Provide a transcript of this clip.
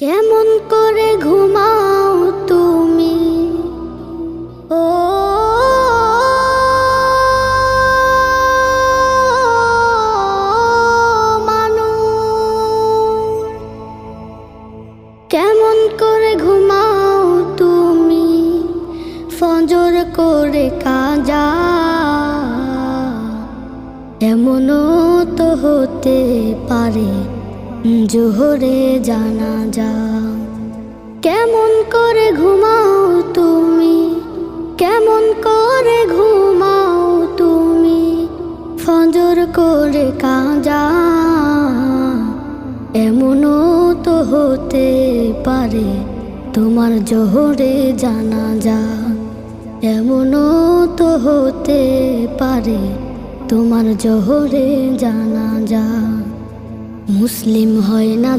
কেমন করে ঘুমাও তুমি ও মানুষ, কেমন করে ঘুমাও তুমি ফজর করে কাজা, এমনও তো হতে পারে জোহরে জানাজা। কেমন করে ঘুমাও তুমি, কেমন করে ঘুমাও তুমি ফজর করে কাজা, এমনও তো হতে পারে তোমার জোহরে জানাজা, এমনও তো হতে পারে তোমার জোহরে জানাজা। মুসলিম হয় না